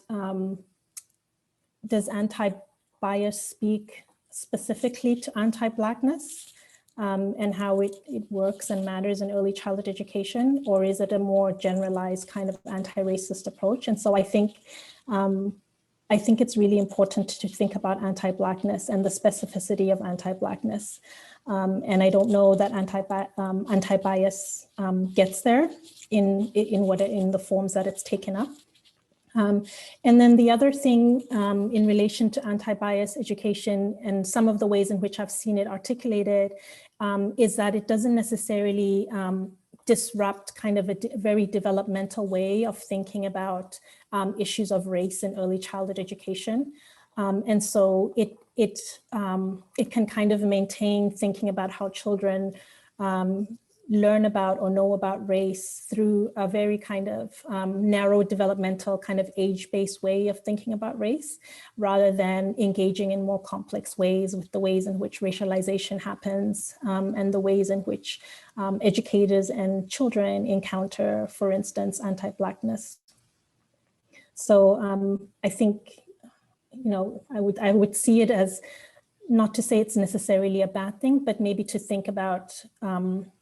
does anti-bias speak specifically to anti-Blackness and how it works and matters in early childhood education, or is it a more generalized kind of anti-racist approach? And so I think it's really important to think about anti-Blackness and the specificity of anti-Blackness. And I don't know that anti-bias gets there in the forms that it's taken up. And then the other thing in relation to anti-bias education and some of the ways in which I've seen it articulated is that it doesn't necessarily disrupt kind of a very developmental way of thinking about issues of race in early childhood education. And so it can kind of maintain thinking about how children learn about or know about race through a very kind of narrow developmental kind of age-based way of thinking about race, rather than engaging in more complex ways with the ways in which racialization happens and the ways in which educators and children encounter, for instance, anti-Blackness. So I think, I would see it as, not to say it's necessarily a bad thing, but maybe to think about,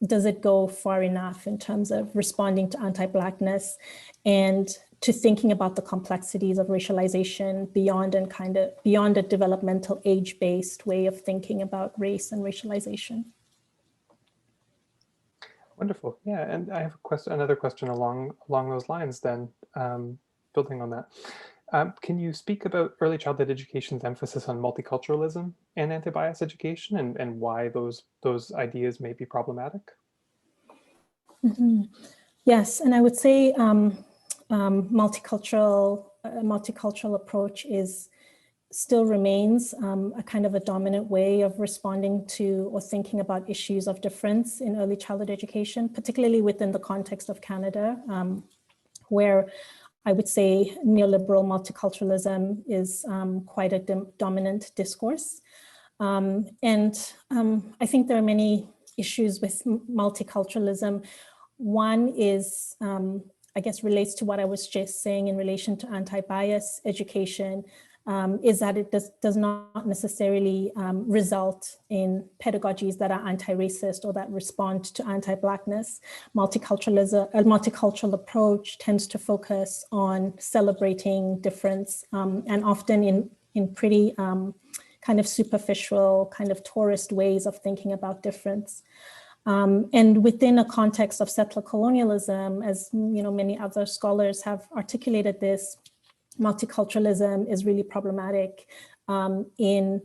does it go far enough in terms of responding to anti-Blackness, and to thinking about the complexities of racialization beyond a developmental age-based way of thinking about race and racialization. Wonderful. Yeah, and I have another question along those lines then, building on that. Can you speak about early childhood education's emphasis on multiculturalism and anti-bias education, and why those ideas may be problematic? Mm-hmm. Yes, and I would say multicultural approach still remains a kind of a dominant way of responding to or thinking about issues of difference in early childhood education, particularly within the context of Canada, where I would say neoliberal multiculturalism is quite a dominant discourse. And I think there are many issues with multiculturalism. One is, I guess, relates to what I was just saying in relation to anti-bias education, is that it does not necessarily result in pedagogies that are anti-racist or that respond to anti-Blackness. Multiculturalism, a multicultural approach tends to focus on celebrating difference, and often in pretty kind of superficial, kind of tourist ways of thinking about difference. And within a context of settler colonialism, as many other scholars have articulated this, multiculturalism is really problematic in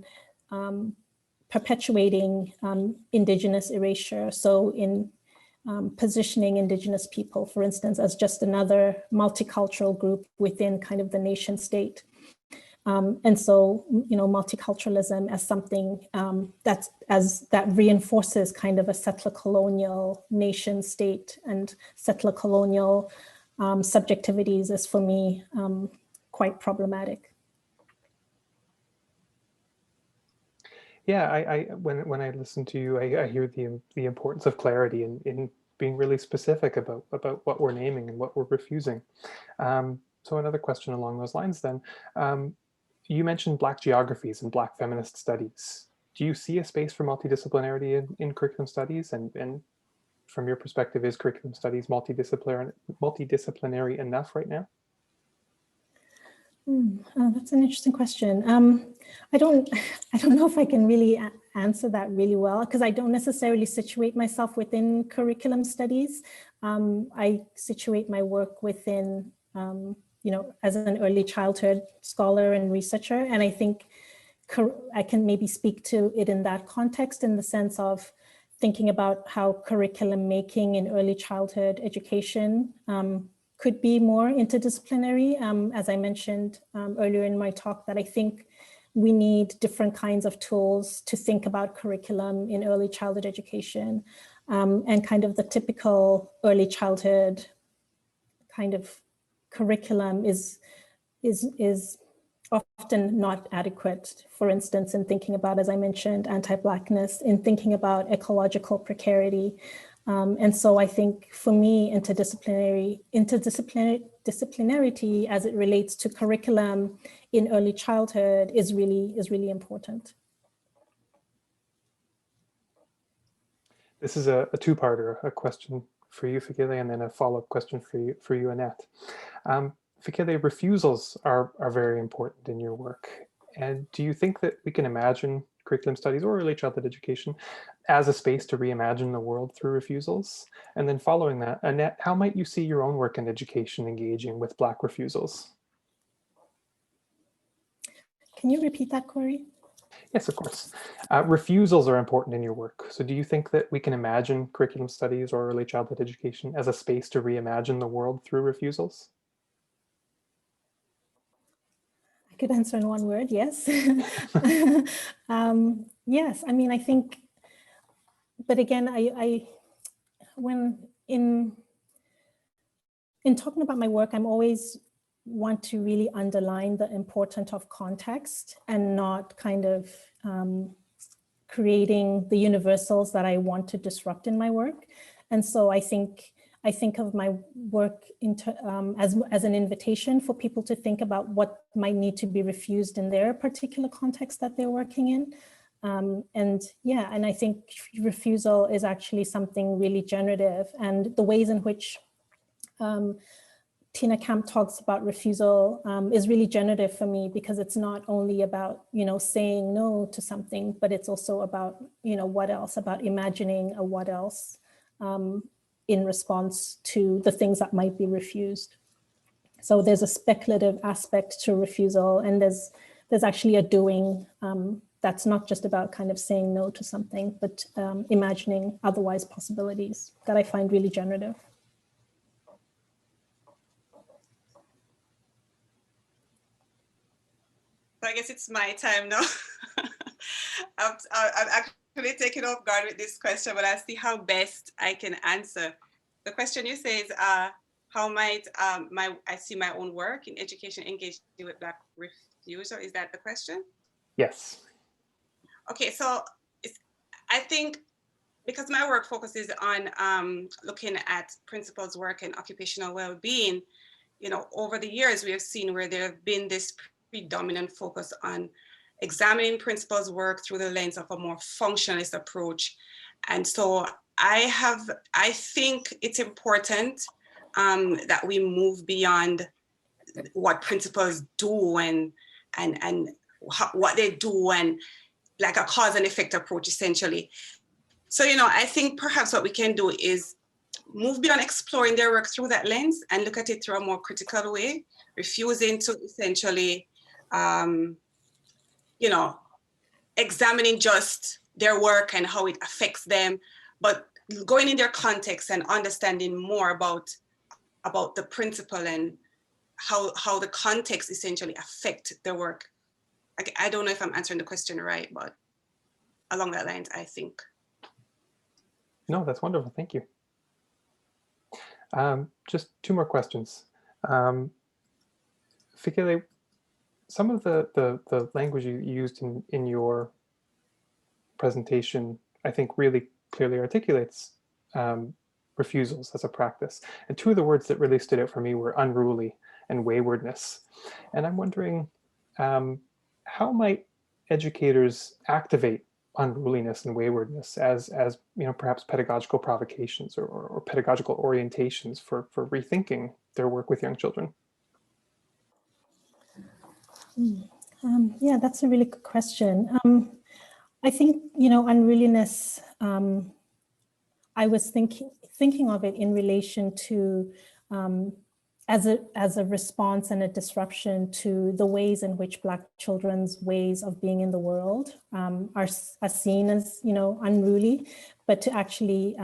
perpetuating Indigenous erasure. So in positioning Indigenous people, for instance, as just another multicultural group within kind of the nation state. And so, you know, multiculturalism as something that reinforces kind of a settler colonial nation state and settler colonial subjectivities is for me quite problematic. Yeah, when I listen to you, I hear the importance of clarity in being really specific about what we're naming and what we're refusing. So another question along those lines then. You mentioned Black geographies and Black feminist studies. Do you see a space for multidisciplinarity in curriculum studies? And from your perspective, is curriculum studies multidisciplinary enough right now? That's an interesting question. I don't know if I can really answer that really well, because I don't necessarily situate myself within curriculum studies. I situate my work within, you know, as an early childhood scholar and researcher. And I think I can maybe speak to it in that context, in the sense of thinking about how curriculum making in early childhood education could be more interdisciplinary. As I mentioned earlier in my talk, that I think we need different kinds of tools to think about curriculum in early childhood education, and kind of the typical early childhood kind of curriculum is often not adequate. For instance, in thinking about, as I mentioned, anti-Blackness, in thinking about ecological precarity. And so I think for me, interdisciplinarity as it relates to curriculum in early childhood is really important. This is a two-parter, a question for you, Fikile, and then a follow-up question for you, Annette. Fikile, refusals are very important in your work. And do you think that we can imagine curriculum studies or early childhood education as a space to reimagine the world through refusals? And then following that, Annette, how might you see your own work in education engaging with Black refusals? Can you repeat that, Corey? Yes, of course. Refusals are important in your work. So do you think that we can imagine curriculum studies or early childhood education as a space to reimagine the world through refusals? I could answer in one word, yes. Yes, I mean, I think, but again, when in talking about my work, I'm always want to really underline the importance of context and not kind of creating the universals that I want to disrupt in my work. And so I think of my work as an invitation for people to think about what might need to be refused in their particular context that they're working in. And yeah, and I think refusal is actually something really generative, and the ways in which Tina Camp talks about refusal is really generative for me, because it's not only about, you know, saying no to something, but it's also about, you know, what else, about imagining a what else in response to the things that might be refused. So there's a speculative aspect to refusal, and there's actually a doing that's not just about kind of saying no to something, but imagining otherwise possibilities that I find really generative. So I guess it's my time now. I'm actually taken off guard with this question, but I'll see how best I can answer. The question you say is, how might I see my own work in education engaging with Black refusal? Is that the question? Yes. Okay, so I think because my work focuses on looking at principals' work and occupational well-being, you know, over the years we have seen where there have been this predominant focus on examining principals' work through the lens of a more functionalist approach. And so I think it's important that we move beyond what principals do and what they do, and like a cause and effect approach, essentially. So, you know, I think perhaps what we can do is move beyond exploring their work through that lens and look at it through a more critical way, refusing to essentially, examining just their work and how it affects them, but going in their context and understanding more about the principle and how the context essentially affect their work. I don't know if I'm answering the question right, but along that lines, I think. No, that's wonderful. Thank you. Just two more questions. Fikile, some of the language you used in your presentation, I think really clearly articulates refusals as a practice. And two of the words that really stood out for me were unruly and waywardness. And I'm wondering, how might educators activate unruliness and waywardness as perhaps pedagogical provocations or pedagogical orientations for rethinking their work with young children? Yeah, that's a really good question. I think, unruliness, I was thinking of it in relation to as a response and a disruption to the ways in which Black children's ways of being in the world are seen as, unruly, but to actually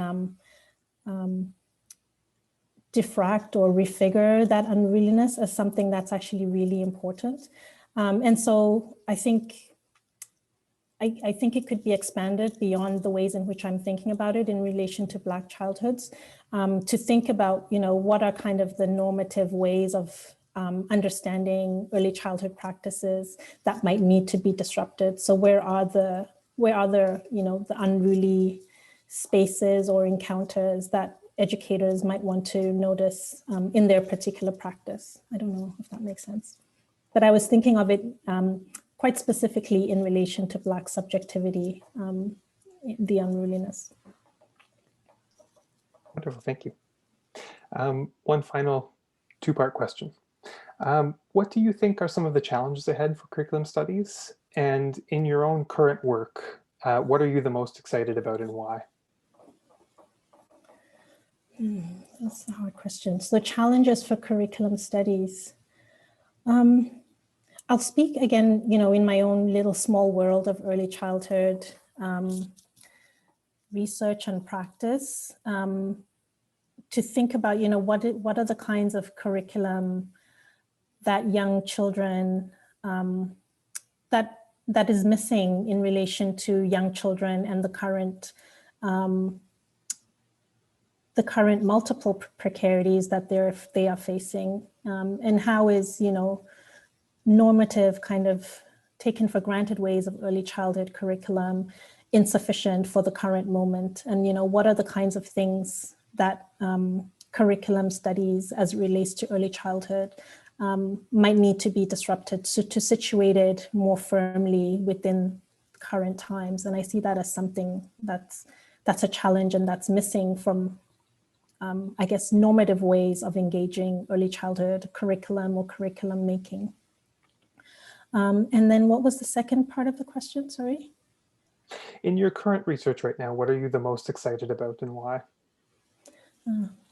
diffract or refigure that unruliness as something that's actually really important. And so I think it could be expanded beyond the ways in which I'm thinking about it in relation to Black childhoods, to think about, what are kind of the normative ways of understanding early childhood practices that might need to be disrupted. So where are the the unruly spaces or encounters that educators might want to notice in their particular practice? I don't know if that makes sense. But I was thinking of it quite specifically in relation to Black subjectivity, the unruliness. Wonderful, thank you. One final two-part question. What do you think are some of the challenges ahead for curriculum studies? And in your own current work, what are you the most excited about and why? That's a hard question. So challenges for curriculum studies. I'll speak again, in my own little small world of early childhood research and practice, to think about, what are the kinds of curriculum that young children, that is missing in relation to young children and the current multiple precarities that they are facing, and how is, normative kind of taken for granted ways of early childhood curriculum insufficient for the current moment? And, what are the kinds of things that curriculum studies as it relates to early childhood might need to be disrupted to situate it more firmly within current times? And I see that as something that's a challenge and that's missing from, I guess, normative ways of engaging early childhood curriculum or curriculum making. And then what was the second part of the question, sorry? In your current research right now, what are you the most excited about and why?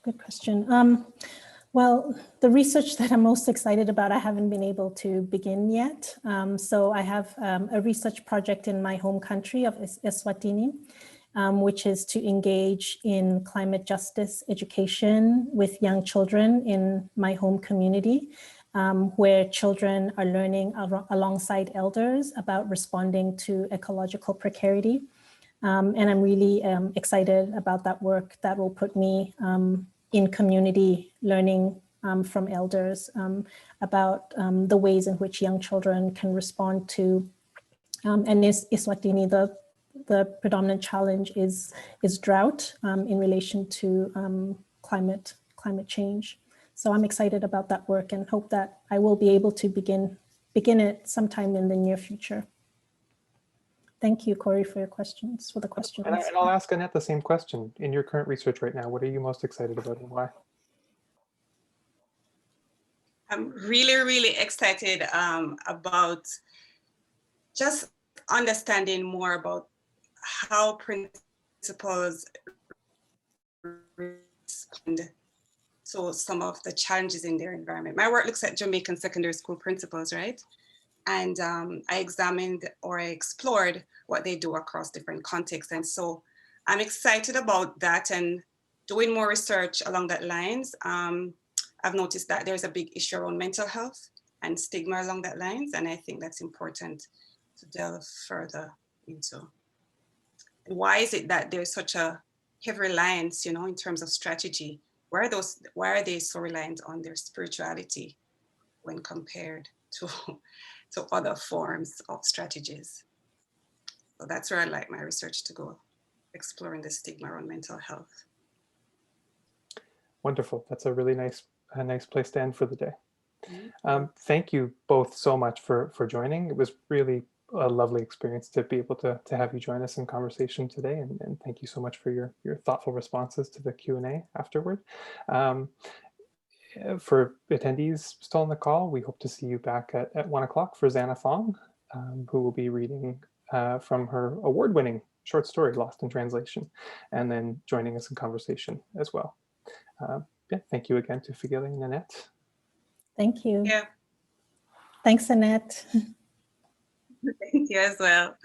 Good question. Well, the research that I'm most excited about, I haven't been able to begin yet. So I have a research project in my home country of Eswatini, which is to engage in climate justice education with young children in my home community, where children are learning alongside elders about responding to ecological precarity. And I'm really excited about that work that will put me in community learning from elders about the ways in which young children can respond to, and in Eswatini, the predominant challenge is drought in relation to climate change. So I'm excited about that work and hope that I will be able to begin it sometime in the near future. Thank you, Corey, for your questions, for the questions. And I'll ask Annette the same question. In your current research right now, what are you most excited about and why? I'm really, really excited about just understanding more about how principles respond to some of the challenges in their environment. My work looks at Jamaican secondary school principals, right? And I examined or I explored what they do across different contexts. And so I'm excited about that and doing more research along that lines. I've noticed that there's a big issue around mental health and stigma along that lines. And I think that's important to delve further into. Why is it that there's such a heavy reliance, in terms of strategy? Why are they so reliant on their spirituality when compared to other forms of strategies? So that's where I'd like my research to go, exploring the stigma around mental health. Wonderful. That's a really nice place to end for the day. Mm-hmm. Thank you both so much for joining. It was really a lovely experience to be able to have you join us in conversation today. And thank you so much for your thoughtful responses to the Q&A afterward. For attendees still on the call, we hope to see you back at 1 o'clock for Xana Fong, who will be reading from her award-winning short story, Lost in Translation, and then joining us in conversation as well. Yeah, thank you again to Fikile and Annette. Thank you. Yeah. Thanks, Annette. Thank you as well.